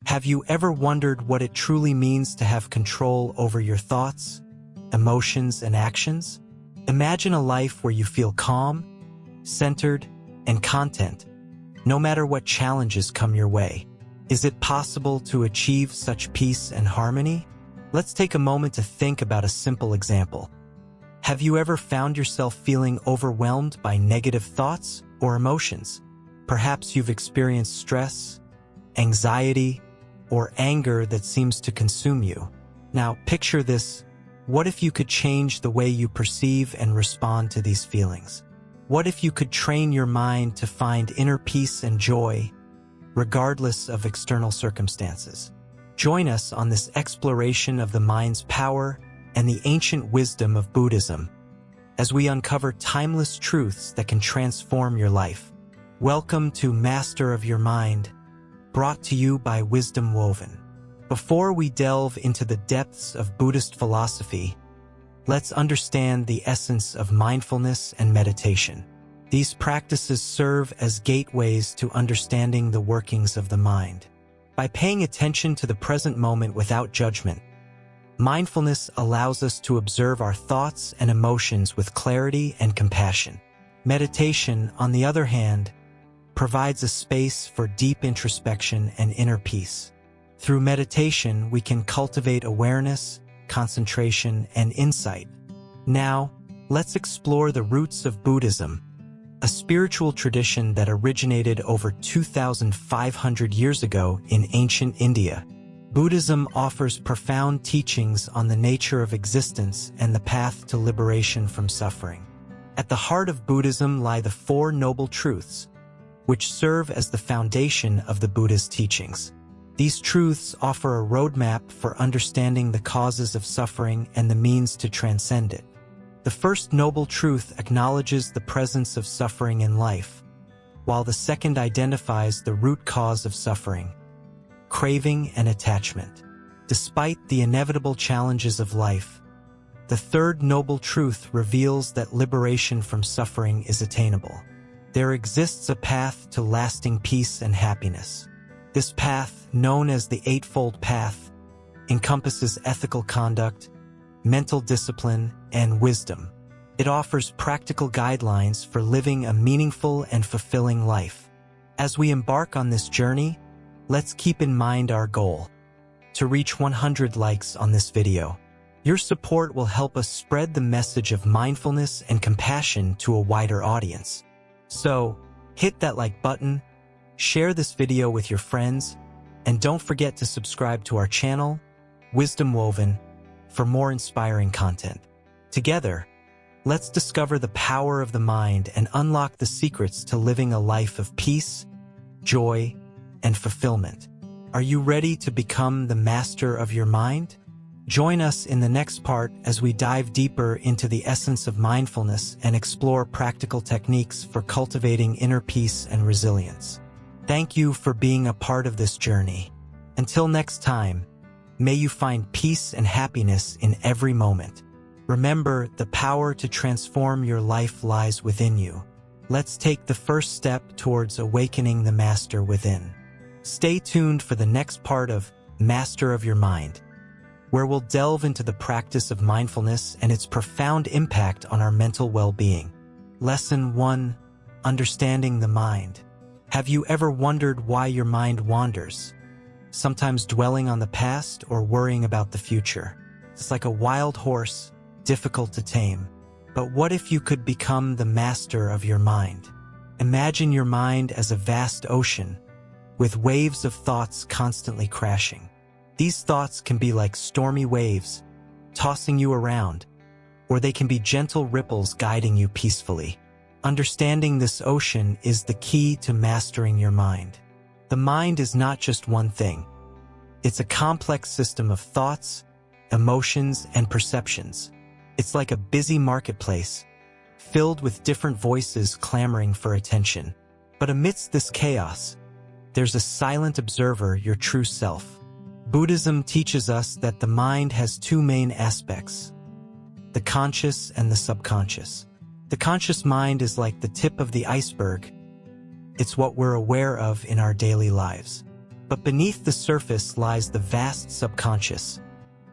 Have you ever wondered what it truly means to have control over your thoughts, emotions, and actions? Imagine a life where you feel calm, centered, and content, no matter what challenges come your way. Is it possible to achieve such peace and harmony? Let's take a moment to think about a simple example. Have you ever found yourself feeling overwhelmed by negative thoughts or emotions? Perhaps you've experienced stress, anxiety, or anger that seems to consume you. Now, picture this. What if you could change the way you perceive and respond to these feelings? What if you could train your mind to find inner peace and joy, regardless of external circumstances? Join us on this exploration of the mind's power and the ancient wisdom of Buddhism, as we uncover timeless truths that can transform your life. Welcome to Master of Your Mind, brought to you by Wisdom Woven. Before we delve into the depths of Buddhist philosophy, let's understand the essence of mindfulness and meditation. These practices serve as gateways to understanding the workings of the mind. By paying attention to the present moment without judgment, mindfulness allows us to observe our thoughts and emotions with clarity and compassion. Meditation, on the other hand, provides a space for deep introspection and inner peace. Through meditation, we can cultivate awareness, concentration, and insight. Now, let's explore the roots of Buddhism, a spiritual tradition that originated over 2,500 years ago in ancient India. Buddhism offers profound teachings on the nature of existence and the path to liberation from suffering. At the heart of Buddhism lie the Four Noble Truths, which serve as the foundation of the Buddha's teachings. These truths offer a roadmap for understanding the causes of suffering and the means to transcend it. The first noble truth acknowledges the presence of suffering in life, while the second identifies the root cause of suffering, craving and attachment. Despite the inevitable challenges of life, the third noble truth reveals that liberation from suffering is attainable. There exists a path to lasting peace and happiness. This path, known as the Eightfold Path, encompasses ethical conduct, mental discipline, and wisdom. It offers practical guidelines for living a meaningful and fulfilling life. As we embark on this journey, let's keep in mind our goal: to reach 100 likes on this video. Your support will help us spread the message of mindfulness and compassion to a wider audience. So, hit that like button, share this video with your friends, and don't forget to subscribe to our channel, Wisdom Woven, for more inspiring content. Together, let's discover the power of the mind and unlock the secrets to living a life of peace, joy, and fulfillment. Are you ready to become the master of your mind? Join us in the next part as we dive deeper into the essence of mindfulness and explore practical techniques for cultivating inner peace and resilience. Thank you for being a part of this journey. Until next time, may you find peace and happiness in every moment. Remember, the power to transform your life lies within you. Let's take the first step towards awakening the master within. Stay tuned for the next part of Master of Your Mind, where we'll delve into the practice of mindfulness and its profound impact on our mental well-being. Lesson 1: Understanding the Mind. Have you ever wondered why your mind wanders? Sometimes dwelling on the past or worrying about the future. It's like a wild horse, difficult to tame. But what if you could become the master of your mind? Imagine your mind as a vast ocean, with waves of thoughts constantly crashing. These thoughts can be like stormy waves, tossing you around, or they can be gentle ripples guiding you peacefully. Understanding this ocean is the key to mastering your mind. The mind is not just one thing. It's a complex system of thoughts, emotions, and perceptions. It's like a busy marketplace, filled with different voices clamoring for attention. But amidst this chaos, there's a silent observer, your true self. Buddhism teaches us that the mind has two main aspects: the conscious and the subconscious. The conscious mind is like the tip of the iceberg. It's what we're aware of in our daily lives. But beneath the surface lies the vast subconscious,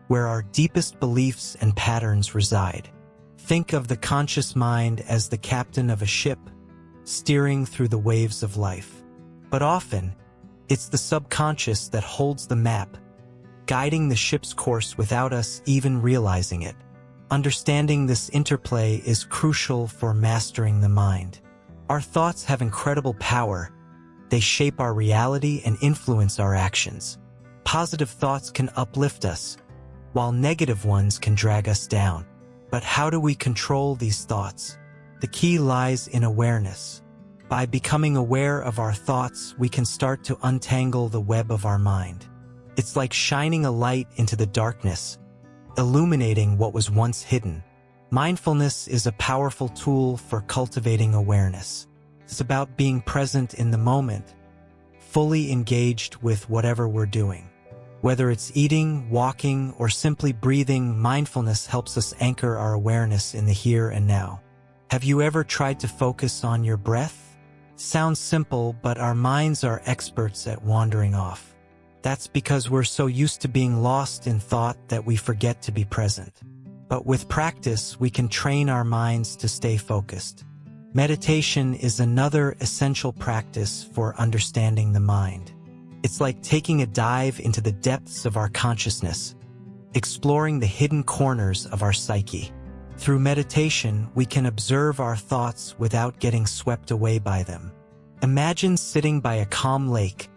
where our deepest beliefs and patterns reside. Think of the conscious mind as the captain of a ship, steering through the waves of life. But often, it's the subconscious that holds the map, guiding the ship's course without us even realizing it. Understanding this interplay is crucial for mastering the mind. Our thoughts have incredible power. They shape our reality and influence our actions. Positive thoughts can uplift us, while negative ones can drag us down. But how do we control these thoughts? The key lies in awareness. By becoming aware of our thoughts, we can start to untangle the web of our mind. It's like shining a light into the darkness, illuminating what was once hidden. Mindfulness is a powerful tool for cultivating awareness. It's about being present in the moment, fully engaged with whatever we're doing. Whether it's eating, walking, or simply breathing, mindfulness helps us anchor our awareness in the here and now. Have you ever tried to focus on your breath? Sounds simple, but our minds are experts at wandering off. That's because we're so used to being lost in thought that we forget to be present. But with practice, we can train our minds to stay focused. Meditation is another essential practice for understanding the mind. It's like taking a dive into the depths of our consciousness, exploring the hidden corners of our psyche. Through meditation, we can observe our thoughts without getting swept away by them. Imagine sitting by a calm lake,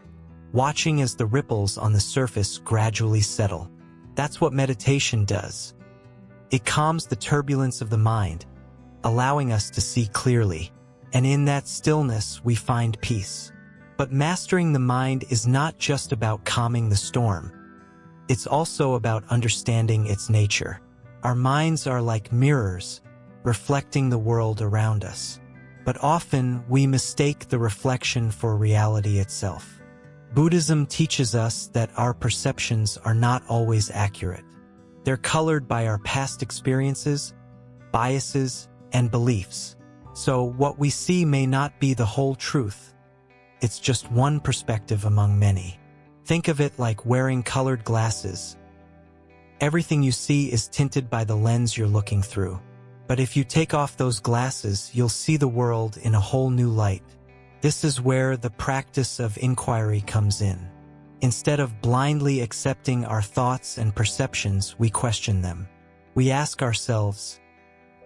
watching as the ripples on the surface gradually settle. That's what meditation does. It calms the turbulence of the mind, allowing us to see clearly. And in that stillness, we find peace. But mastering the mind is not just about calming the storm. It's also about understanding its nature. Our minds are like mirrors, reflecting the world around us. But often, we mistake the reflection for reality itself. Buddhism teaches us that our perceptions are not always accurate. They're colored by our past experiences, biases, and beliefs. So what we see may not be the whole truth. It's just one perspective among many. Think of it like wearing colored glasses. Everything you see is tinted by the lens you're looking through. But if you take off those glasses, you'll see the world in a whole new light. This is where the practice of inquiry comes in. Instead of blindly accepting our thoughts and perceptions, we question them. We ask ourselves,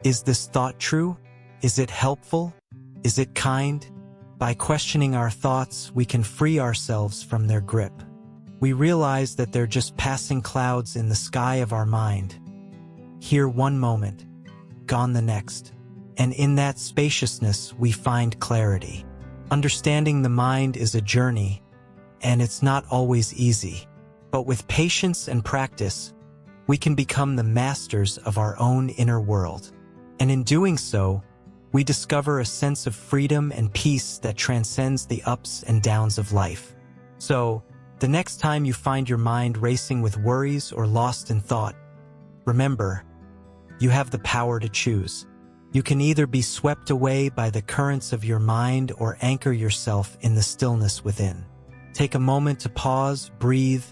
is this thought true? Is it helpful? Is it kind? By questioning our thoughts, we can free ourselves from their grip. We realize that they're just passing clouds in the sky of our mind. Here one moment, gone the next. And in that spaciousness, we find clarity. Understanding the mind is a journey, and it's not always easy. But with patience and practice, we can become the masters of our own inner world. And in doing so, we discover a sense of freedom and peace that transcends the ups and downs of life. So, the next time you find your mind racing with worries or lost in thought, remember, you have the power to choose. You can either be swept away by the currents of your mind or anchor yourself in the stillness within. Take a moment to pause, breathe,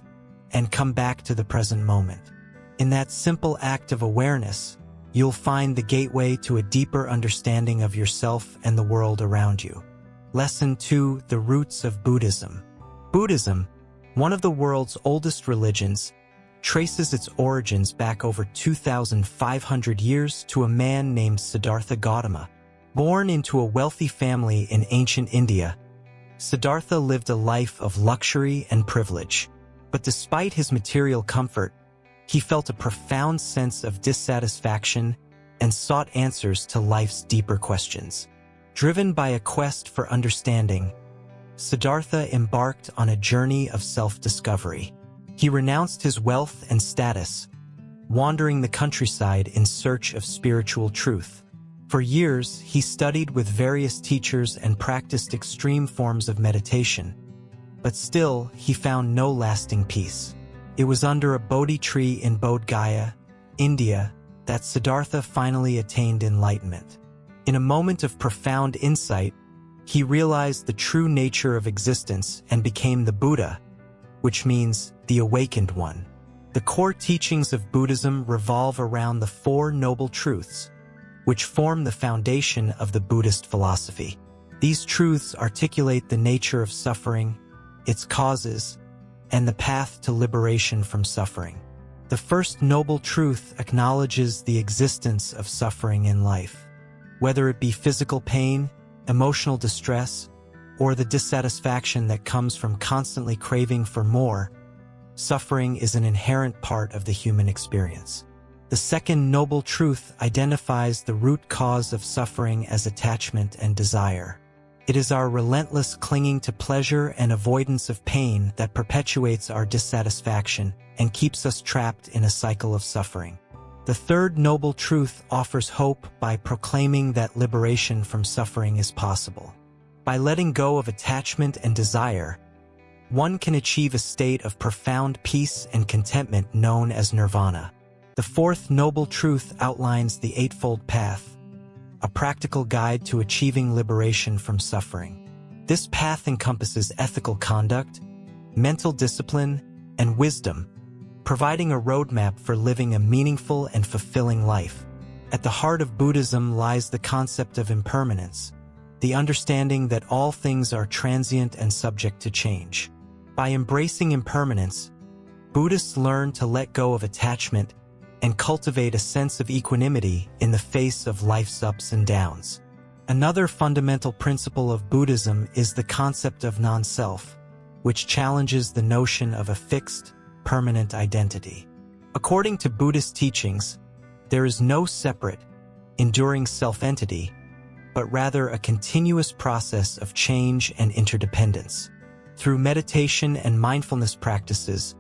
and come back to the present moment. In that simple act of awareness, you'll find the gateway to a deeper understanding of yourself and the world around you. Lesson 2: The Roots of Buddhism. Buddhism, one of the world's oldest religions, traces its origins back over 2,500 years to a man named Siddhartha Gautama. Born into a wealthy family in ancient India, Siddhartha lived a life of luxury and privilege. But despite his material comfort, he felt a profound sense of dissatisfaction and sought answers to life's deeper questions. Driven by a quest for understanding, Siddhartha embarked on a journey of self-discovery. He renounced his wealth and status, wandering the countryside in search of spiritual truth. For years, he studied with various teachers and practiced extreme forms of meditation. But still, he found no lasting peace. It was under a Bodhi tree in Bodh Gaya, India, that Siddhartha finally attained enlightenment. In a moment of profound insight, he realized the true nature of existence and became the Buddha, which means the awakened one. The core teachings of Buddhism revolve around the Four Noble Truths, which form the foundation of the Buddhist philosophy. These truths articulate the nature of suffering, its causes, and the path to liberation from suffering. The first noble truth acknowledges the existence of suffering in life. Whether it be physical pain, emotional distress, or the dissatisfaction that comes from constantly craving for more, suffering is an inherent part of the human experience. The second noble truth identifies the root cause of suffering as attachment and desire. It is our relentless clinging to pleasure and avoidance of pain that perpetuates our dissatisfaction and keeps us trapped in a cycle of suffering. The third noble truth offers hope by proclaiming that liberation from suffering is possible. By letting go of attachment and desire, one can achieve a state of profound peace and contentment known as nirvana. The fourth noble truth outlines the Eightfold Path, a practical guide to achieving liberation from suffering. This path encompasses ethical conduct, mental discipline, and wisdom, providing a roadmap for living a meaningful and fulfilling life. At the heart of Buddhism lies the concept of impermanence, the understanding that all things are transient and subject to change. By embracing impermanence, Buddhists learn to let go of attachment and cultivate a sense of equanimity in the face of life's ups and downs. Another fundamental principle of Buddhism is the concept of non-self, which challenges the notion of a fixed, permanent identity. According to Buddhist teachings, there is no separate, enduring self-entity, but rather a continuous process of change and interdependence. Through meditation and mindfulness practices,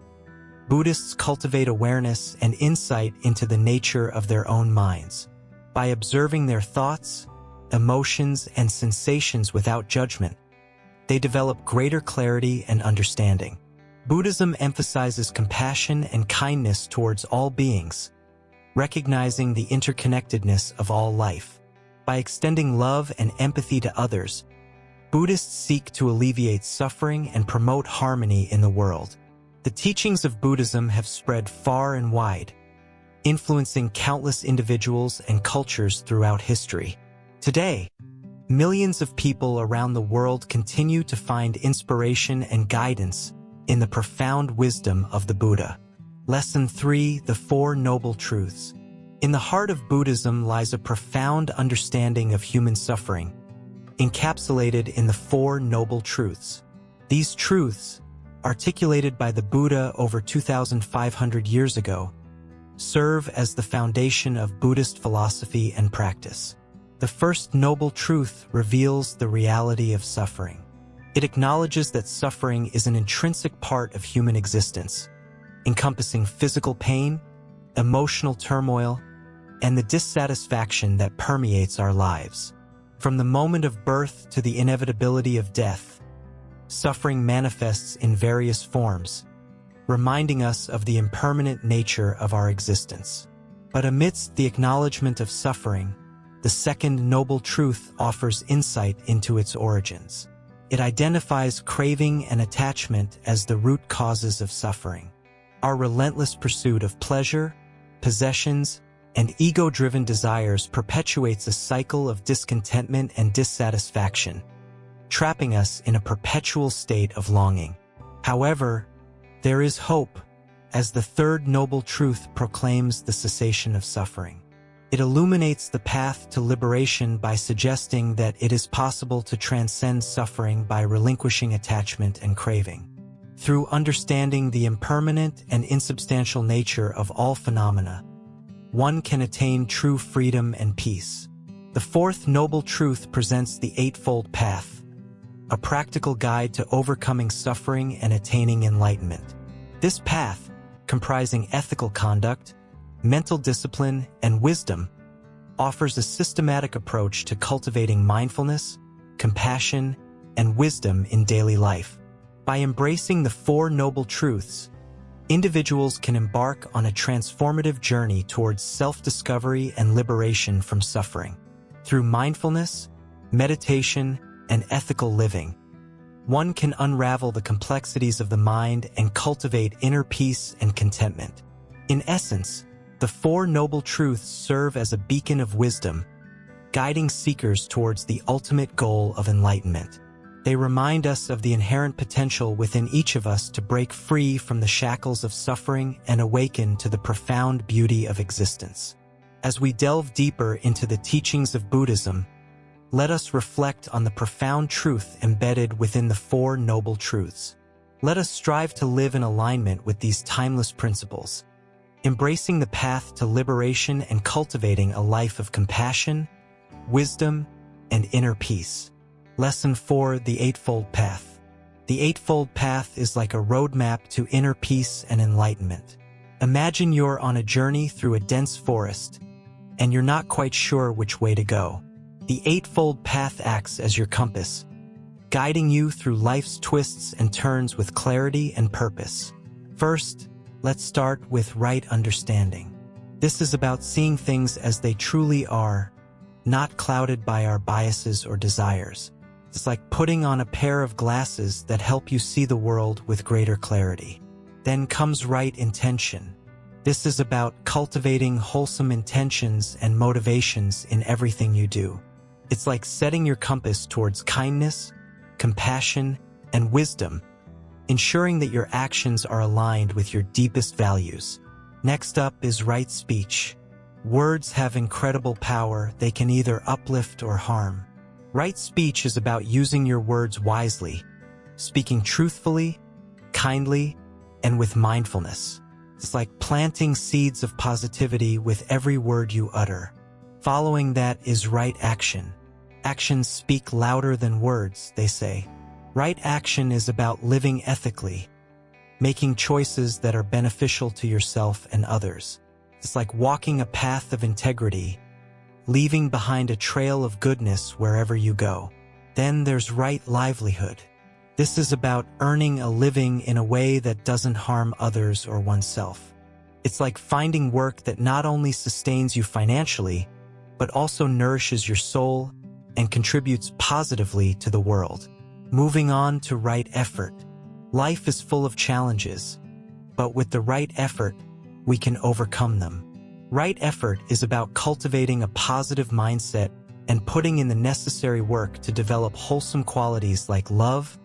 Buddhists cultivate awareness and insight into the nature of their own minds. By observing their thoughts, emotions, and sensations without judgment, they develop greater clarity and understanding. Buddhism emphasizes compassion and kindness towards all beings, recognizing the interconnectedness of all life. By extending love and empathy to others, Buddhists seek to alleviate suffering and promote harmony in the world. The teachings of Buddhism have spread far and wide, influencing countless individuals and cultures throughout history. Today, millions of people around the world continue to find inspiration and guidance in the profound wisdom of the Buddha. Lesson 3: The Four Noble Truths. In the heart of Buddhism lies a profound understanding of human suffering, encapsulated in the Four Noble Truths. These truths, articulated by the Buddha over 2,500 years ago, serve as the foundation of Buddhist philosophy and practice. The first noble truth reveals the reality of suffering. It acknowledges that suffering is an intrinsic part of human existence, encompassing physical pain, emotional turmoil, and the dissatisfaction that permeates our lives. From the moment of birth to the inevitability of death, suffering manifests in various forms, reminding us of the impermanent nature of our existence. But amidst the acknowledgement of suffering, the second noble truth offers insight into its origins. It identifies craving and attachment as the root causes of suffering. Our relentless pursuit of pleasure, possessions, and ego-driven desires perpetuates a cycle of discontentment and dissatisfaction, trapping us in a perpetual state of longing. However, there is hope, as the third noble truth proclaims the cessation of suffering. It illuminates the path to liberation by suggesting that it is possible to transcend suffering by relinquishing attachment and craving. Through understanding the impermanent and insubstantial nature of all phenomena, one can attain true freedom and peace. The fourth noble truth presents the Eightfold Path, a practical guide to overcoming suffering and attaining enlightenment. This path, comprising ethical conduct, mental discipline, and wisdom, offers a systematic approach to cultivating mindfulness, compassion, and wisdom in daily life. By embracing the Four Noble Truths, individuals can embark on a transformative journey towards self-discovery and liberation from suffering. Through mindfulness, meditation, and ethical living, one can unravel the complexities of the mind and cultivate inner peace and contentment. In essence, the Four Noble Truths serve as a beacon of wisdom, guiding seekers towards the ultimate goal of enlightenment. They remind us of the inherent potential within each of us to break free from the shackles of suffering and awaken to the profound beauty of existence. As we delve deeper into the teachings of Buddhism, let us reflect on the profound truth embedded within the Four Noble Truths. Let us strive to live in alignment with these timeless principles, embracing the path to liberation and cultivating a life of compassion, wisdom, and inner peace. Lesson 4: The Eightfold Path. The Eightfold Path is like a roadmap to inner peace and enlightenment. Imagine you're on a journey through a dense forest, and you're not quite sure which way to go. The Eightfold Path acts as your compass, guiding you through life's twists and turns with clarity and purpose. First, let's start with right understanding. This is about seeing things as they truly are, not clouded by our biases or desires. It's like putting on a pair of glasses that help you see the world with greater clarity. Then comes right intention. This is about cultivating wholesome intentions and motivations in everything you do. It's like setting your compass towards kindness, compassion, and wisdom, ensuring that your actions are aligned with your deepest values. Next up is right speech. Words have incredible power. They can either uplift or harm. Right speech is about using your words wisely, speaking truthfully, kindly, and with mindfulness. It's like planting seeds of positivity with every word you utter. Following that is right action. Actions speak louder than words, they say. Right action is about living ethically, making choices that are beneficial to yourself and others. It's like walking a path of integrity, leaving behind a trail of goodness wherever you go. Then there's right livelihood. This is about earning a living in a way that doesn't harm others or oneself. It's like finding work that not only sustains you financially, but also nourishes your soul and contributes positively to the world. Moving on to right effort. Life is full of challenges, but with the right effort, we can overcome them. Right effort is about cultivating a positive mindset and putting in the necessary work to develop wholesome qualities like love,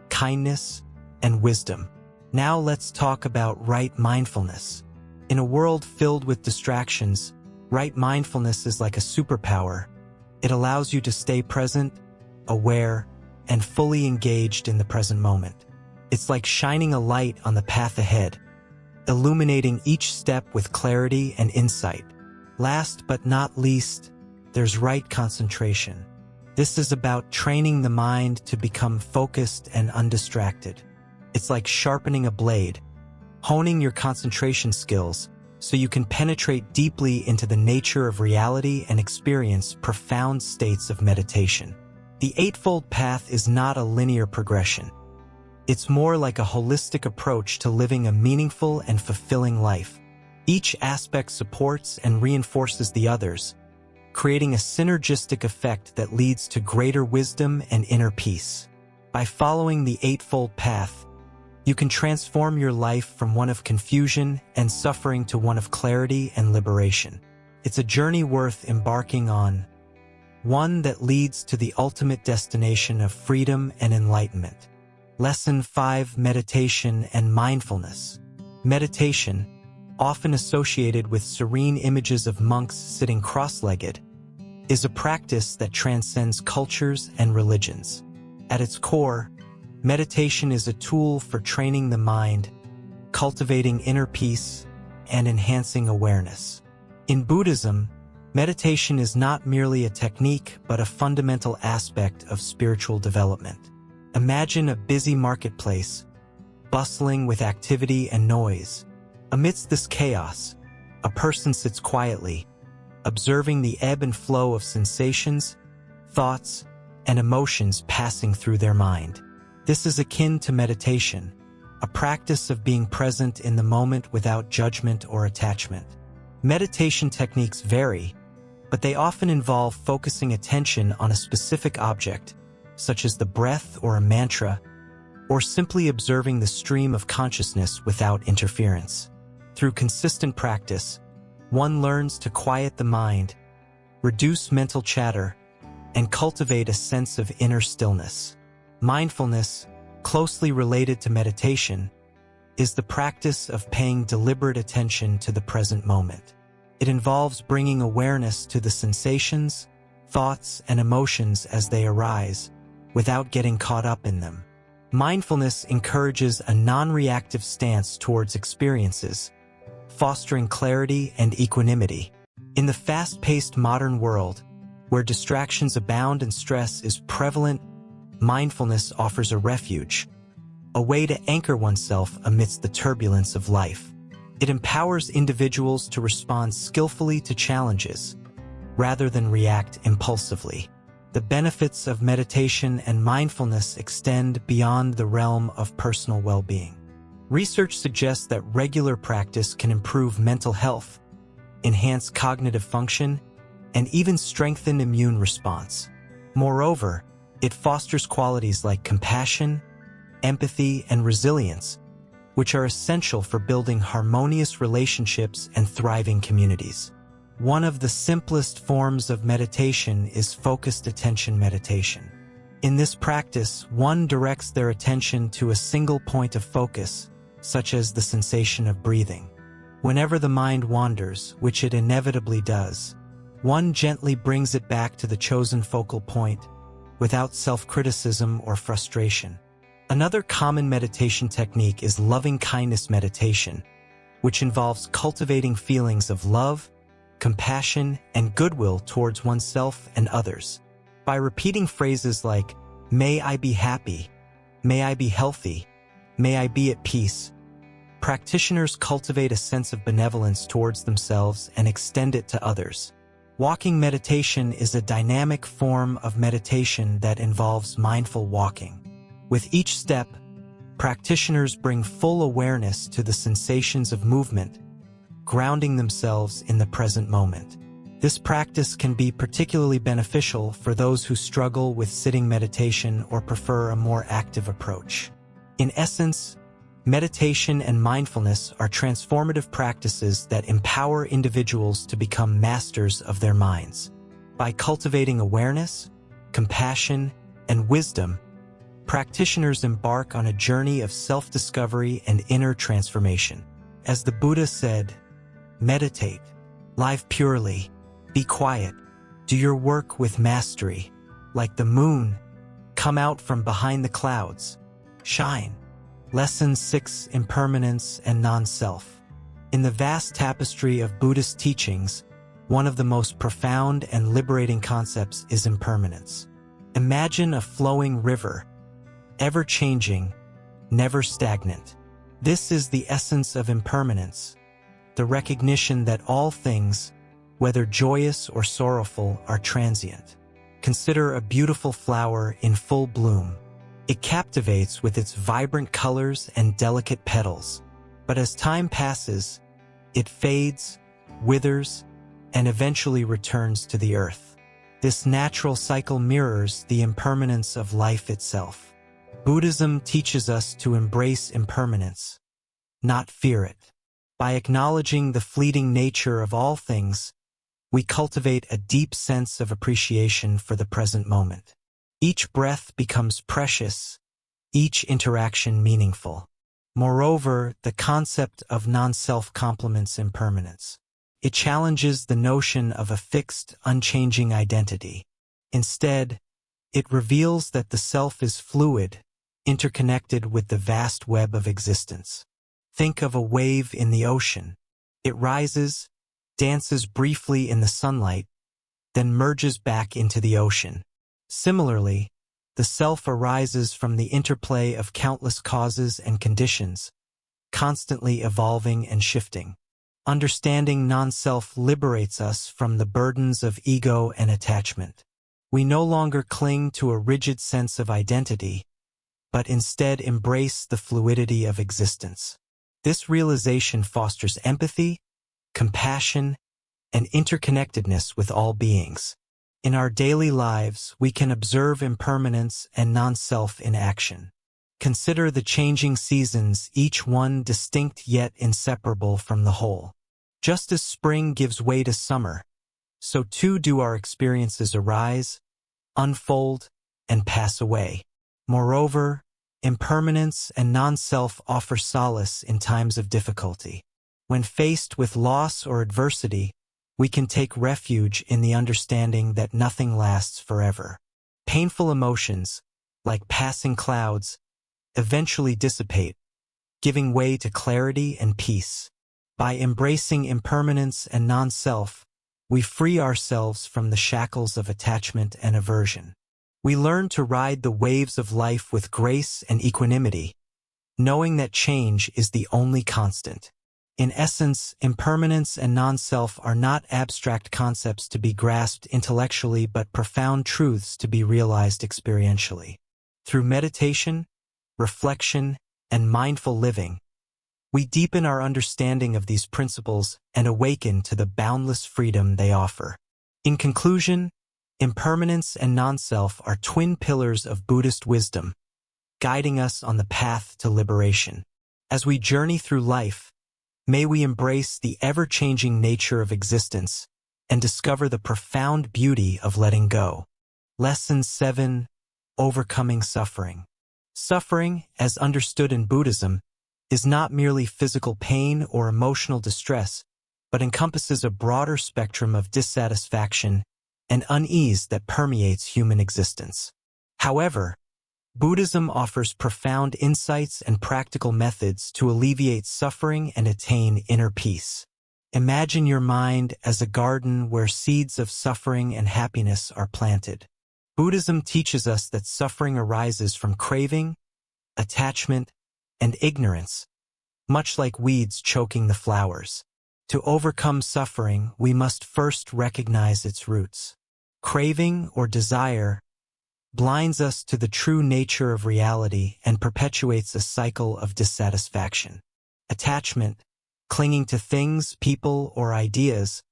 kindness, and wisdom. Now let's talk about right mindfulness. In a world filled with distractions, right mindfulness is like a superpower. It allows you to stay present, aware, and fully engaged in the present moment. It's like shining a light on the path ahead, illuminating each step with clarity and insight. Last but not least, there's right concentration. This is about training the mind to become focused and undistracted. It's like sharpening a blade, honing your concentration skills so you can penetrate deeply into the nature of reality and experience profound states of meditation. The Eightfold Path is not a linear progression. It's more like a holistic approach to living a meaningful and fulfilling life. Each aspect supports and reinforces the others, creating a synergistic effect that leads to greater wisdom and inner peace. By following the Eightfold Path, you can transform your life from one of confusion and suffering to one of clarity and liberation. It's a journey worth embarking on, one that leads to the ultimate destination of freedom and enlightenment. Lesson 5: Meditation and Mindfulness. Meditation, often associated with serene images of monks sitting cross-legged, is a practice that transcends cultures and religions. At its core, meditation is a tool for training the mind, cultivating inner peace, and enhancing awareness. In Buddhism, meditation is not merely a technique but a fundamental aspect of spiritual development. Imagine a busy marketplace, bustling with activity and noise. Amidst this chaos, a person sits quietly, observing the ebb and flow of sensations, thoughts, and emotions passing through their mind. This is akin to meditation, a practice of being present in the moment without judgment or attachment. Meditation techniques vary, but they often involve focusing attention on a specific object, such as the breath or a mantra, or simply observing the stream of consciousness without interference. Through consistent practice, one learns to quiet the mind, reduce mental chatter, and cultivate a sense of inner stillness. Mindfulness, closely related to meditation, is the practice of paying deliberate attention to the present moment. It involves bringing awareness to the sensations, thoughts, and emotions as they arise, without getting caught up in them. Mindfulness encourages a non-reactive stance towards experiences, fostering clarity and equanimity. In the fast-paced modern world, where distractions abound and stress is prevalent, mindfulness offers a refuge, a way to anchor oneself amidst the turbulence of life. It empowers individuals to respond skillfully to challenges, rather than react impulsively. The benefits of meditation and mindfulness extend beyond the realm of personal well-being. Research suggests that regular practice can improve mental health, enhance cognitive function, and even strengthen immune response. Moreover, it fosters qualities like compassion, empathy, and resilience, which are essential for building harmonious relationships and thriving communities. One of the simplest forms of meditation is focused attention meditation. In this practice, one directs their attention to a single point of focus, such as the sensation of breathing. Whenever the mind wanders, which it inevitably does, one gently brings it back to the chosen focal point, without self-criticism or frustration. Another common meditation technique is loving-kindness meditation, which involves cultivating feelings of love, compassion, and goodwill towards oneself and others. By repeating phrases like, "May I be happy," "May I be healthy," "May I be at peace," practitioners cultivate a sense of benevolence towards themselves and extend it to others. Walking meditation is a dynamic form of meditation that involves mindful walking. With each step, practitioners bring full awareness to the sensations of movement, grounding themselves in the present moment. This practice can be particularly beneficial for those who struggle with sitting meditation or prefer a more active approach. In essence, meditation and mindfulness are transformative practices that empower individuals to become masters of their minds. By cultivating awareness, compassion, and wisdom, practitioners embark on a journey of self-discovery and inner transformation. As the Buddha said, "Meditate, live purely, be quiet, do your work with mastery. Like the moon, come out from behind the clouds, shine." Lesson 6: Impermanence and Non-Self. In the vast tapestry of Buddhist teachings, one of the most profound and liberating concepts is impermanence. Imagine a flowing river, ever-changing, never stagnant. This is the essence of impermanence, the recognition that all things, whether joyous or sorrowful, are transient. Consider a beautiful flower in full bloom. It captivates with its vibrant colors and delicate petals. But as time passes, it fades, withers, and eventually returns to the earth. This natural cycle mirrors the impermanence of life itself. Buddhism teaches us to embrace impermanence, not fear it. By acknowledging the fleeting nature of all things, we cultivate a deep sense of appreciation for the present moment. Each breath becomes precious, each interaction meaningful. Moreover, the concept of non-self complements impermanence. It challenges the notion of a fixed, unchanging identity. Instead, it reveals that the self is fluid, interconnected with the vast web of existence. Think of a wave in the ocean. It rises, dances briefly in the sunlight, then merges back into the ocean. Similarly, the self arises from the interplay of countless causes and conditions, constantly evolving and shifting. Understanding non-self liberates us from the burdens of ego and attachment. We no longer cling to a rigid sense of identity, but instead embrace the fluidity of existence. This realization fosters empathy, compassion, and interconnectedness with all beings. In our daily lives, we can observe impermanence and non-self in action. Consider the changing seasons, each one distinct yet inseparable from the whole. Just as spring gives way to summer, so too do our experiences arise, unfold, and pass away. Moreover, impermanence and non-self offer solace in times of difficulty. When faced with loss or adversity, we can take refuge in the understanding that nothing lasts forever. Painful emotions, like passing clouds, eventually dissipate, giving way to clarity and peace. By embracing impermanence and non-self, we free ourselves from the shackles of attachment and aversion. We learn to ride the waves of life with grace and equanimity, knowing that change is the only constant. In essence, impermanence and non-self are not abstract concepts to be grasped intellectually but profound truths to be realized experientially. Through meditation, reflection, and mindful living, we deepen our understanding of these principles and awaken to the boundless freedom they offer. In conclusion, impermanence and non-self are twin pillars of Buddhist wisdom, guiding us on the path to liberation. As we journey through life, may we embrace the ever-changing nature of existence and discover the profound beauty of letting go. Lesson 7. Overcoming suffering. Suffering, as understood in Buddhism, is not merely physical pain or emotional distress, but encompasses a broader spectrum of dissatisfaction and unease that permeates human existence. However, Buddhism offers profound insights and practical methods to alleviate suffering and attain inner peace. Imagine your mind as a garden where seeds of suffering and happiness are planted. Buddhism teaches us that suffering arises from craving, attachment, and ignorance, much like weeds choking the flowers. To overcome suffering, we must first recognize its roots. Craving or desire blinds us to the true nature of reality and perpetuates a cycle of dissatisfaction. Attachment, clinging to things, people, or ideas,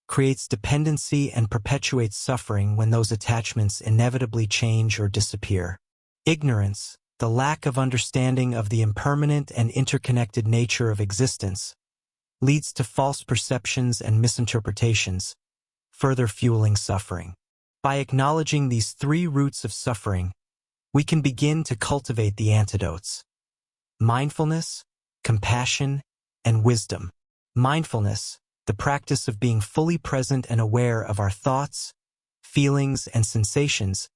creates dependency and perpetuates suffering when those attachments inevitably change or disappear. Ignorance, the lack of understanding of the impermanent and interconnected nature of existence, leads to false perceptions and misinterpretations, further fueling suffering. By acknowledging these three roots of suffering, we can begin to cultivate the antidotes: mindfulness, compassion, and wisdom. Mindfulness, the practice of being fully present and aware of our thoughts, feelings, and sensations,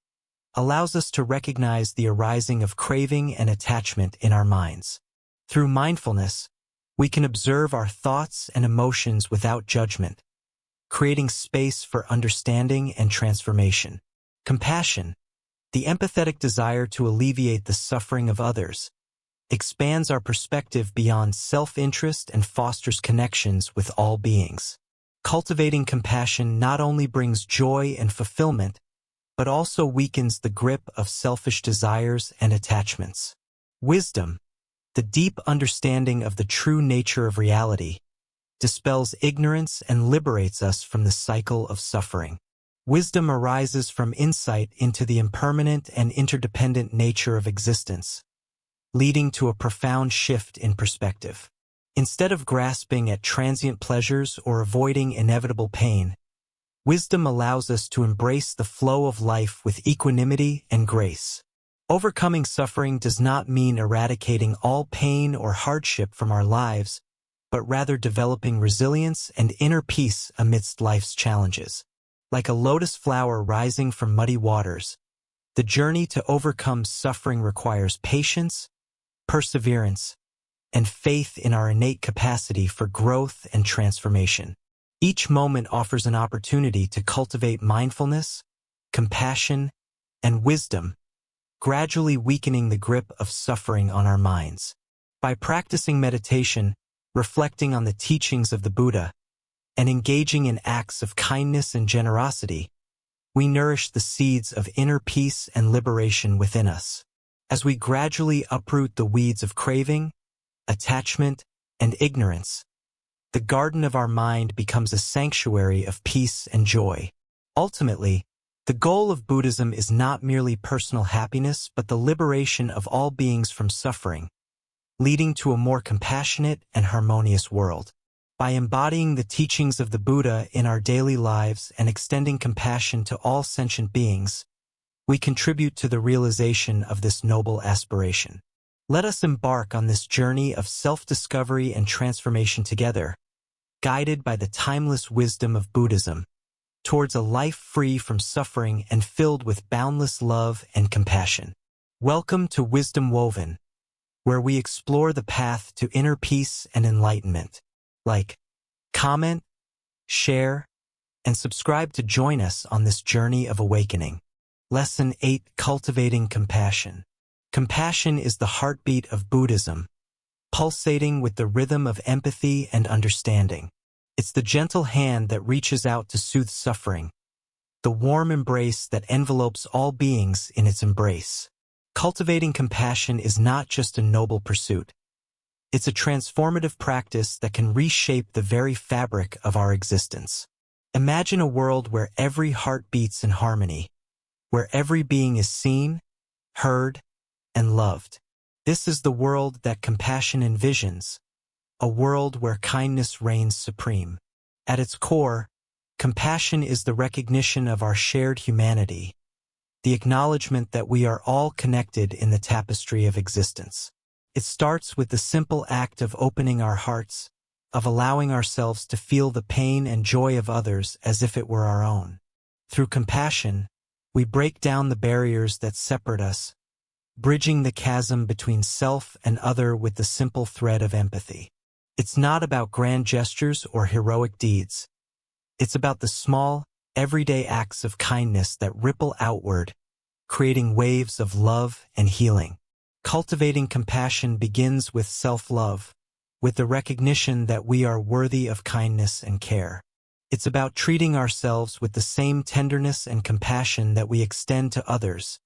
allows us to recognize the arising of craving and attachment in our minds. Through mindfulness, we can observe our thoughts and emotions without judgment, creating space for understanding and transformation. Compassion, the empathetic desire to alleviate the suffering of others, expands our perspective beyond self-interest and fosters connections with all beings. Cultivating compassion not only brings joy and fulfillment, but also weakens the grip of selfish desires and attachments. Wisdom, the deep understanding of the true nature of reality, dispels ignorance and liberates us from the cycle of suffering. Wisdom arises from insight into the impermanent and interdependent nature of existence, leading to a profound shift in perspective. Instead of grasping at transient pleasures or avoiding inevitable pain, wisdom allows us to embrace the flow of life with equanimity and grace. Overcoming suffering does not mean eradicating all pain or hardship from our lives, but rather developing resilience and inner peace amidst life's challenges. Like a lotus flower rising from muddy waters, the journey to overcome suffering requires patience, perseverance, and faith in our innate capacity for growth and transformation. Each moment offers an opportunity to cultivate mindfulness, compassion, and wisdom, gradually weakening the grip of suffering on our minds. By practicing meditation, reflecting on the teachings of the Buddha, and engaging in acts of kindness and generosity, we nourish the seeds of inner peace and liberation within us. As we gradually uproot the weeds of craving, attachment, and ignorance, the garden of our mind becomes a sanctuary of peace and joy. Ultimately, The goal of Buddhism is not merely personal happiness, but the liberation of all beings from suffering, leading to a more compassionate and harmonious world. By embodying the teachings of the Buddha in our daily lives and extending compassion to all sentient beings, we contribute to the realization of this noble aspiration. Let us embark on this journey of self-discovery and transformation together, guided by the timeless wisdom of Buddhism, towards a life free from suffering and filled with boundless love and compassion. Welcome to Wisdom Woven, where we explore the path to inner peace and enlightenment. Like, comment, share, and subscribe to join us on this journey of awakening. Lesson 8: Cultivating Compassion. Compassion is the heartbeat of Buddhism, pulsating with the rhythm of empathy and understanding. It's the gentle hand that reaches out to soothe suffering, the warm embrace that envelopes all beings in its embrace. Cultivating compassion is not just a noble pursuit. It's a transformative practice that can reshape the very fabric of our existence. Imagine a world where every heart beats in harmony, where every being is seen, heard, and loved. This is the world that compassion envisions, a world where kindness reigns supreme. At its core, compassion is the recognition of our shared humanity, the acknowledgement that we are all connected in the tapestry of existence. It starts with the simple act of opening our hearts, of allowing ourselves to feel the pain and joy of others as if it were our own. Through compassion, we break down the barriers that separate us, bridging the chasm between self and other with the simple thread of empathy. It's not about grand gestures or heroic deeds. It's about the small, everyday acts of kindness that ripple outward, creating waves of love and healing. Cultivating compassion begins with self-love, with the recognition that we are worthy of kindness and care. It's about treating ourselves with the same tenderness and compassion that we extend to others,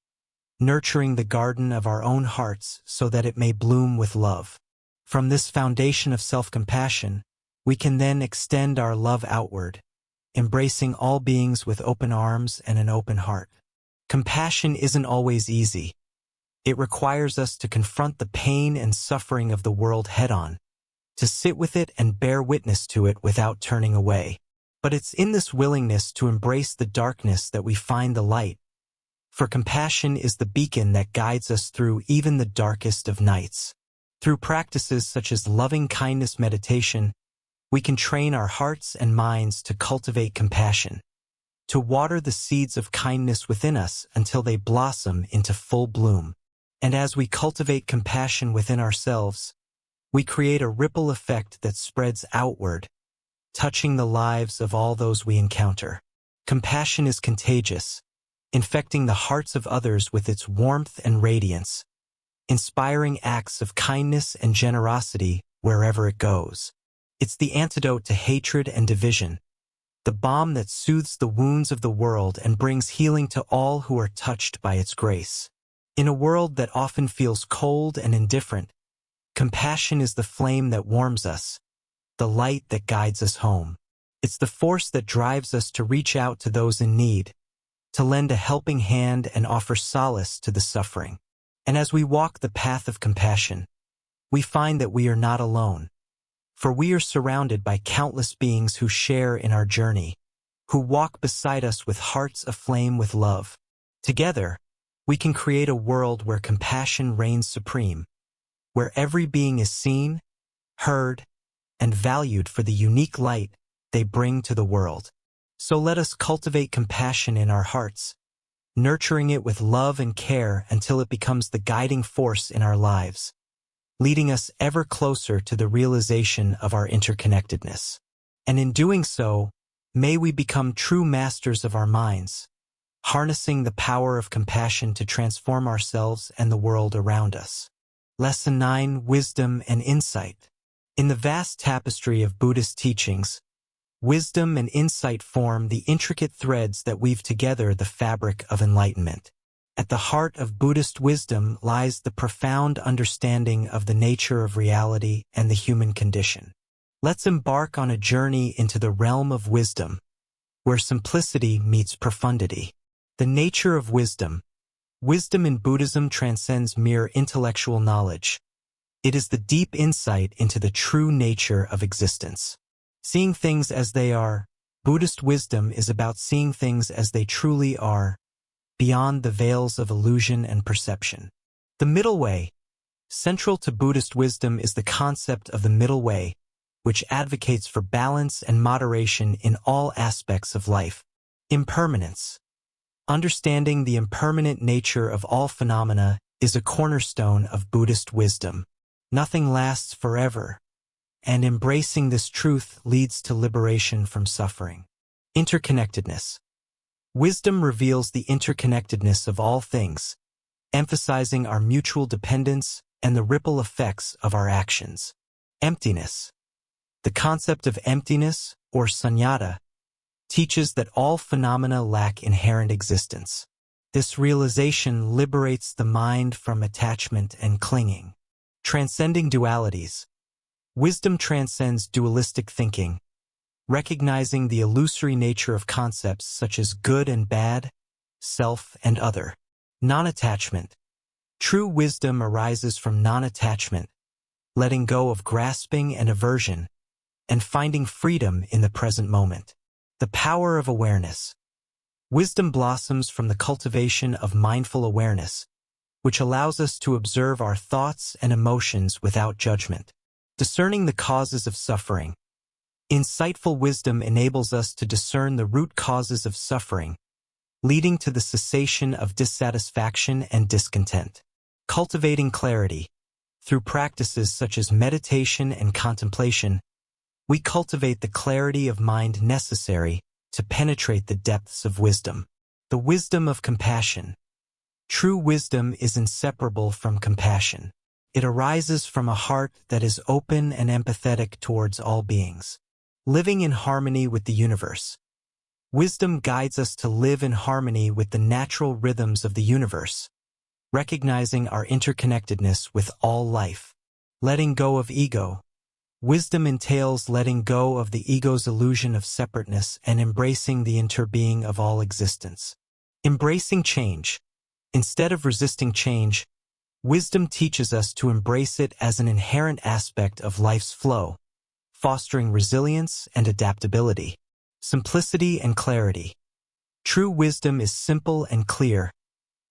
nurturing the garden of our own hearts so that it may bloom with love. From this foundation of self-compassion, we can then extend our love outward, embracing all beings with open arms and an open heart. Compassion isn't always easy. It requires us to confront the pain and suffering of the world head-on, to sit with it and bear witness to it without turning away. But it's in this willingness to embrace the darkness that we find the light, for compassion is the beacon that guides us through even the darkest of nights. Through practices such as loving kindness meditation, we can train our hearts and minds to cultivate compassion, to water the seeds of kindness within us until they blossom into full bloom. And as we cultivate compassion within ourselves, we create a ripple effect that spreads outward, touching the lives of all those we encounter. Compassion is contagious, infecting the hearts of others with its warmth and radiance, inspiring acts of kindness and generosity wherever it goes. It's the antidote to hatred and division, the balm that soothes the wounds of the world and brings healing to all who are touched by its grace. In a world that often feels cold and indifferent, compassion is the flame that warms us, the light that guides us home. It's the force that drives us to reach out to those in need, to lend a helping hand and offer solace to the suffering. And as we walk the path of compassion, we find that we are not alone, for we are surrounded by countless beings who share in our journey, who walk beside us with hearts aflame with love. Together, we can create a world where compassion reigns supreme, where every being is seen, heard, and valued for the unique light they bring to the world. So let us cultivate compassion in our hearts, nurturing it with love and care until it becomes the guiding force in our lives, leading us ever closer to the realization of our interconnectedness. And in doing so, may we become true masters of our minds, harnessing the power of compassion to transform ourselves and the world around us. Lesson 9: Wisdom and Insight. In the vast tapestry of Buddhist teachings, wisdom and insight form the intricate threads that weave together the fabric of enlightenment. At the heart of Buddhist wisdom lies the profound understanding of the nature of reality and the human condition. Let's embark on a journey into the realm of wisdom, where simplicity meets profundity. The nature of wisdom. Wisdom in Buddhism transcends mere intellectual knowledge. It is the deep insight into the true nature of existence. Seeing things as they are. Buddhist wisdom is about seeing things as they truly are, beyond the veils of illusion and perception. The middle way. Central to Buddhist wisdom is the concept of the middle way, which advocates for balance and moderation in all aspects of life. Impermanence. Understanding the impermanent nature of all phenomena is a cornerstone of Buddhist wisdom. Nothing lasts forever, and embracing this truth leads to liberation from suffering. Interconnectedness. Wisdom reveals the interconnectedness of all things, emphasizing our mutual dependence and the ripple effects of our actions. Emptiness. The concept of emptiness, or sunyata, teaches that all phenomena lack inherent existence. This realization liberates the mind from attachment and clinging. Transcending dualities. Wisdom transcends dualistic thinking, recognizing the illusory nature of concepts such as good and bad, self and other. Non-attachment. True wisdom arises from non-attachment, letting go of grasping and aversion, and finding freedom in the present moment. The power of awareness. Wisdom blossoms from the cultivation of mindful awareness, which allows us to observe our thoughts and emotions without judgment. Discerning the causes of suffering. Insightful wisdom enables us to discern the root causes of suffering, leading to the cessation of dissatisfaction and discontent. Cultivating clarity. Through practices such as meditation and contemplation, we cultivate the clarity of mind necessary to penetrate the depths of wisdom. The wisdom of compassion. True wisdom is inseparable from compassion. It arises from a heart that is open and empathetic towards all beings. Living in harmony with the universe. Wisdom guides us to live in harmony with the natural rhythms of the universe, recognizing our interconnectedness with all life. Letting go of ego. Wisdom entails letting go of the ego's illusion of separateness and embracing the interbeing of all existence. Embracing change. Instead of resisting change, wisdom teaches us to embrace it as an inherent aspect of life's flow, fostering resilience and adaptability. Simplicity and clarity. True wisdom is simple and clear,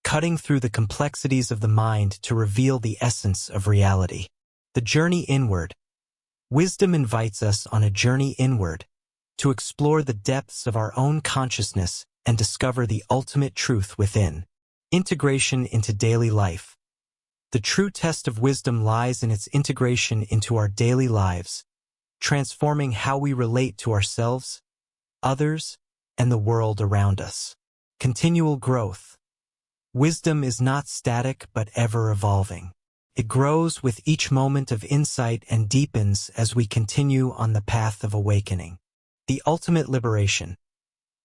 cutting through the complexities of the mind to reveal the essence of reality. The journey inward. Wisdom invites us on a journey inward to explore the depths of our own consciousness and discover the ultimate truth within. Integration into daily life. The true test of wisdom lies in its integration into our daily lives, transforming how we relate to ourselves, others, and the world around us. Continual growth. Wisdom is not static but ever evolving. It grows with each moment of insight and deepens as we continue on the path of awakening. The ultimate liberation.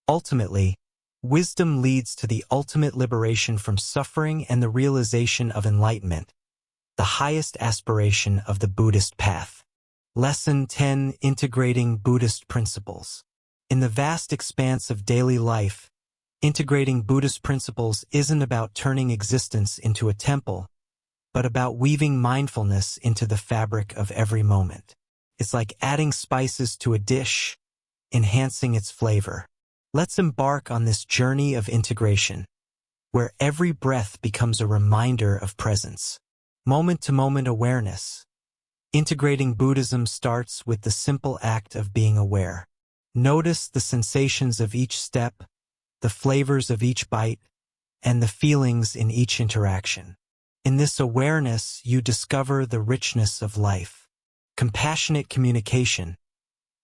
Ultimately, wisdom leads to the ultimate liberation from suffering and the realization of enlightenment, the highest aspiration of the Buddhist path. Lesson 10. Integrating Buddhist principles. In the vast expanse of daily life, integrating Buddhist principles isn't about turning existence into a temple, but about weaving mindfulness into the fabric of every moment. It's like adding spices to a dish, enhancing its flavor. Let's embark on this journey of integration, where every breath becomes a reminder of presence. Moment-to-moment awareness. Integrating Buddhism starts with the simple act of being aware. Notice the sensations of each step, the flavors of each bite, and the feelings in each interaction. In this awareness, you discover the richness of life. Compassionate communication.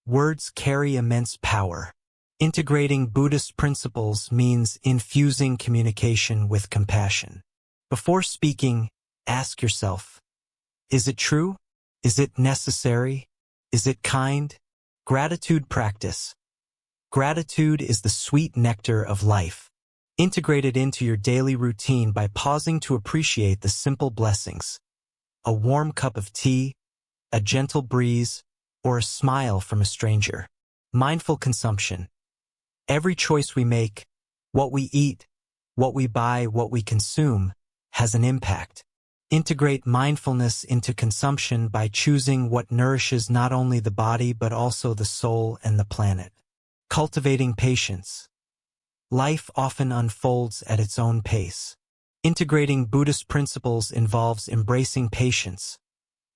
Words carry immense power. Integrating Buddhist principles means infusing communication with compassion. Before speaking, ask yourself, is it true? Is it necessary? Is it kind? Gratitude practice. Gratitude is the sweet nectar of life. Integrate it into your daily routine by pausing to appreciate the simple blessings. A warm cup of tea, a gentle breeze, or a smile from a stranger. Mindful consumption. Every choice we make, what we eat, what we buy, what we consume, has an impact. Integrate mindfulness into consumption by choosing what nourishes not only the body but also the soul and the planet. Cultivating patience. Life often unfolds at its own pace. Integrating Buddhist principles involves embracing patience,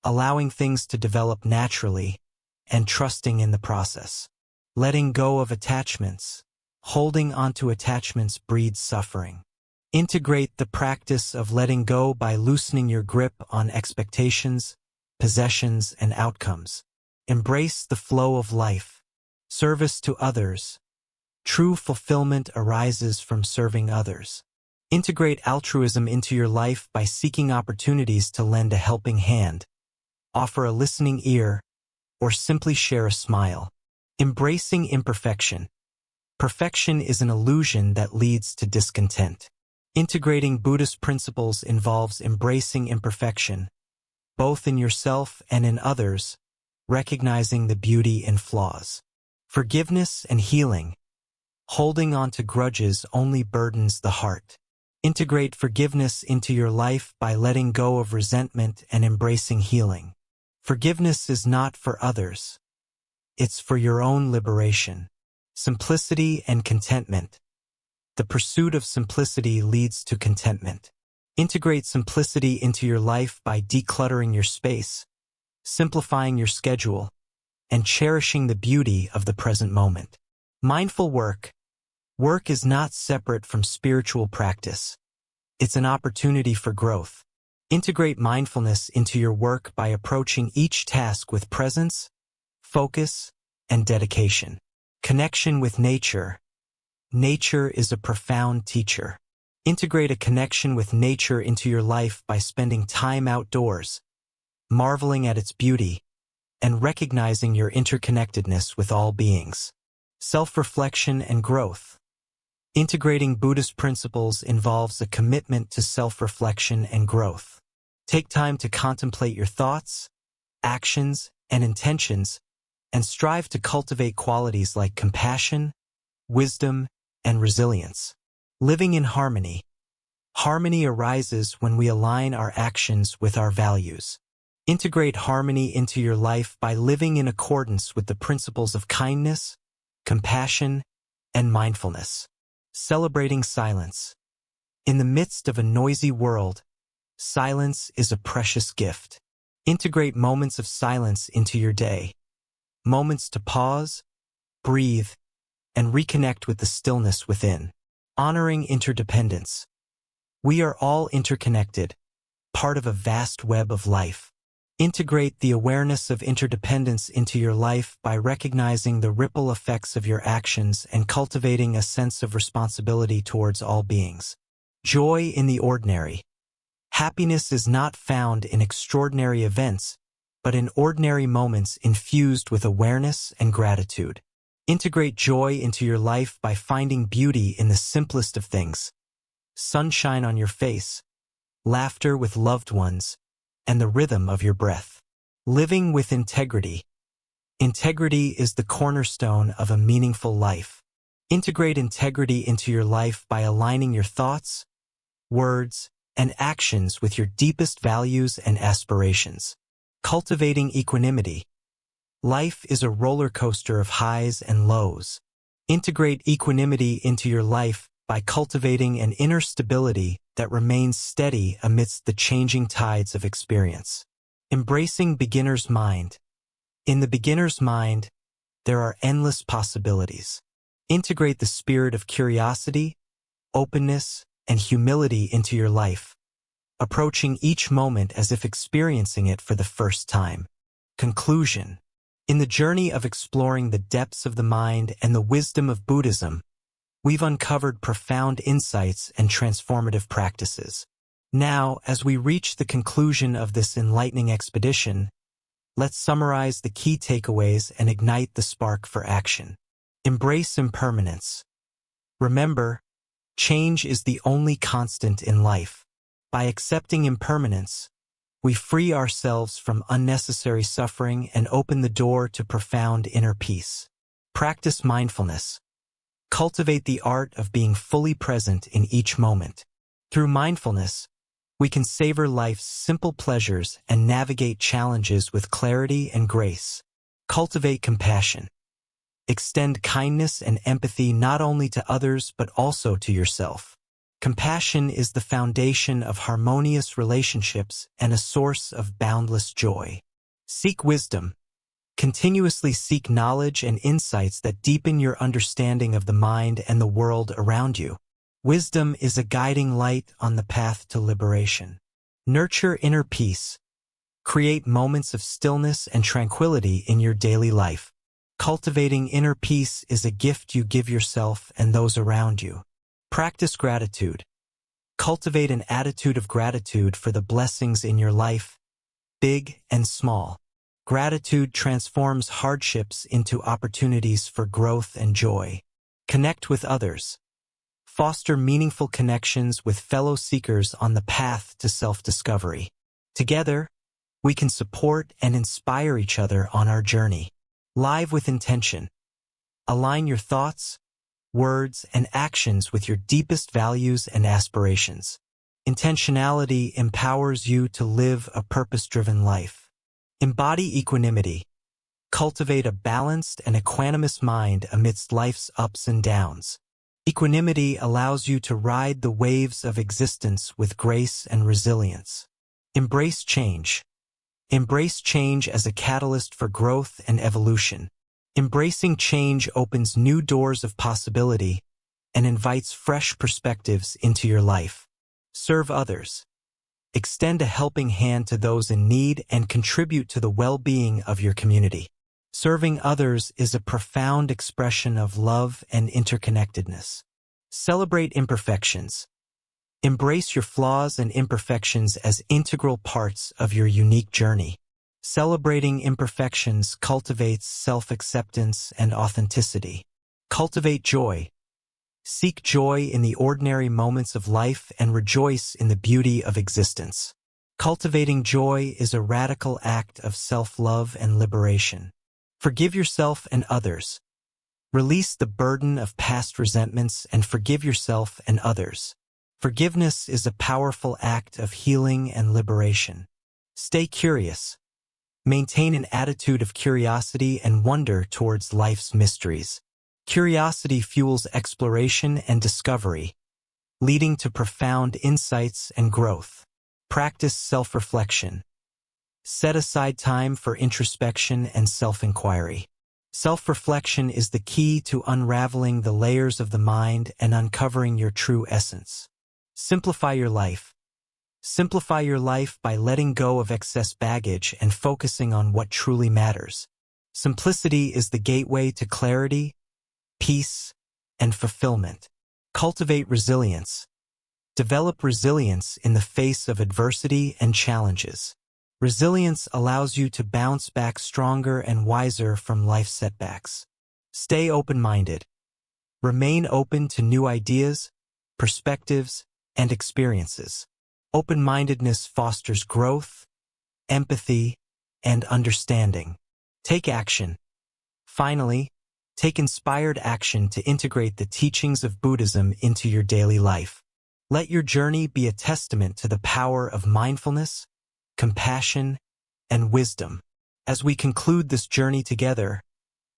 allowing things to develop naturally, and trusting in the process. Letting go of attachments. Holding onto attachments breeds suffering. Integrate the practice of letting go by loosening your grip on expectations, possessions, and outcomes. Embrace the flow of life. Service to others. True fulfillment arises from serving others. Integrate altruism into your life by seeking opportunities to lend a helping hand, offer a listening ear, or simply share a smile. Embracing imperfection. Perfection is an illusion that leads to discontent. Integrating Buddhist principles involves embracing imperfection, both in yourself and in others, recognizing the beauty in flaws. Forgiveness and healing. Holding on to grudges only burdens the heart. Integrate forgiveness into your life by letting go of resentment and embracing healing. Forgiveness is not for others. It's for your own liberation. Simplicity and contentment. The pursuit of simplicity leads to contentment. Integrate simplicity into your life by decluttering your space, simplifying your schedule, and cherishing the beauty of the present moment. Mindful work. Work is not separate from spiritual practice. It's an opportunity for growth. Integrate mindfulness into your work by approaching each task with presence, focus, and dedication. Connection with nature. Nature is a profound teacher. Integrate a connection with nature into your life by spending time outdoors, marveling at its beauty, and recognizing your interconnectedness with all beings. Self-reflection and growth. Integrating Buddhist principles involves a commitment to self-reflection and growth. Take time to contemplate your thoughts, actions, and intentions, and strive to cultivate qualities like compassion, wisdom, and resilience. Living in harmony. Harmony arises when we align our actions with our values. Integrate harmony into your life by living in accordance with the principles of kindness, compassion, and mindfulness. Celebrating silence. In the midst of a noisy world, silence is a precious gift. Integrate moments of silence into your day. Moments to pause, breathe, and reconnect with the stillness within. Honoring interdependence. We are all interconnected, part of a vast web of life. Integrate the awareness of interdependence into your life by recognizing the ripple effects of your actions and cultivating a sense of responsibility towards all beings. Joy in the ordinary. Happiness is not found in extraordinary events, but in ordinary moments infused with awareness and gratitude. Integrate joy into your life by finding beauty in the simplest of things. Sunshine on your face, laughter with loved ones, and the rhythm of your breath. Living with integrity. Integrity is the cornerstone of a meaningful life. Integrate integrity into your life by aligning your thoughts, words, and actions with your deepest values and aspirations. Cultivating equanimity. Life is a roller coaster of highs and lows. Integrate equanimity into your life by cultivating an inner stability that remains steady amidst the changing tides of experience. Embracing beginner's mind. In the beginner's mind, there are endless possibilities. Integrate the spirit of curiosity, openness, and humility into your life, approaching each moment as if experiencing it for the first time. Conclusion. In the journey of exploring the depths of the mind and the wisdom of Buddhism, we've uncovered profound insights and transformative practices. Now, as we reach the conclusion of this enlightening expedition, let's summarize the key takeaways and ignite the spark for action. Embrace impermanence. Remember, change is the only constant in life. By accepting impermanence, we free ourselves from unnecessary suffering and open the door to profound inner peace. Practice mindfulness. Cultivate the art of being fully present in each moment. Through mindfulness, we can savor life's simple pleasures and navigate challenges with clarity and grace. Cultivate compassion. Extend kindness and empathy not only to others but also to yourself. Compassion is the foundation of harmonious relationships and a source of boundless joy. Seek wisdom. Continuously seek knowledge and insights that deepen your understanding of the mind and the world around you. Wisdom is a guiding light on the path to liberation. Nurture inner peace. Create moments of stillness and tranquility in your daily life. Cultivating inner peace is a gift you give yourself and those around you. Practice gratitude. Cultivate an attitude of gratitude for the blessings in your life, big and small. Gratitude transforms hardships into opportunities for growth and joy. Connect with others. Foster meaningful connections with fellow seekers on the path to self-discovery. Together, we can support and inspire each other on our journey. Live with intention. Align your thoughts, words, and actions with your deepest values and aspirations. Intentionality empowers you to live a purpose-driven life. Embody equanimity. Cultivate a balanced and equanimous mind amidst life's ups and downs. Equanimity allows you to ride the waves of existence with grace and resilience. Embrace change. Embrace change as a catalyst for growth and evolution. Embracing change opens new doors of possibility and invites fresh perspectives into your life. Serve others. Extend a helping hand to those in need and contribute to the well-being of your community. Serving others is a profound expression of love and interconnectedness. Celebrate imperfections. Embrace your flaws and imperfections as integral parts of your unique journey. Celebrating imperfections cultivates self-acceptance and authenticity. Cultivate joy. Seek joy in the ordinary moments of life and rejoice in the beauty of existence. Cultivating joy is a radical act of self-love and liberation. Forgive yourself and others. Release the burden of past resentments and forgive yourself and others. Forgiveness is a powerful act of healing and liberation. Stay curious. Maintain an attitude of curiosity and wonder towards life's mysteries. Curiosity fuels exploration and discovery, leading to profound insights and growth. Practice self-reflection. Set aside time for introspection and self-inquiry. Self-reflection is the key to unraveling the layers of the mind and uncovering your true essence. Simplify your life. Simplify your life by letting go of excess baggage and focusing on what truly matters. Simplicity is the gateway to clarity, peace, and fulfillment. Cultivate resilience. Develop resilience in the face of adversity and challenges. Resilience allows you to bounce back stronger and wiser from life's setbacks. Stay open-minded. Remain open to new ideas, perspectives, and experiences. Open-mindedness fosters growth, empathy, and understanding. Take action. Finally, take inspired action to integrate the teachings of Buddhism into your daily life. Let your journey be a testament to the power of mindfulness, compassion, and wisdom. As we conclude this journey together,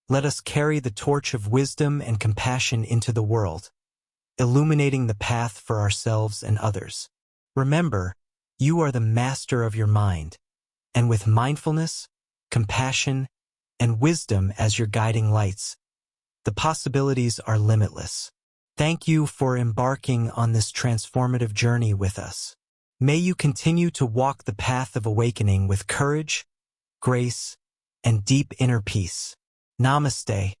let us carry the torch of wisdom and compassion into the world, illuminating the path for ourselves and others. Remember, you are the master of your mind, and with mindfulness, compassion, and wisdom as your guiding lights, the possibilities are limitless. Thank you for embarking on this transformative journey with us. May you continue to walk the path of awakening with courage, grace, and deep inner peace. Namaste.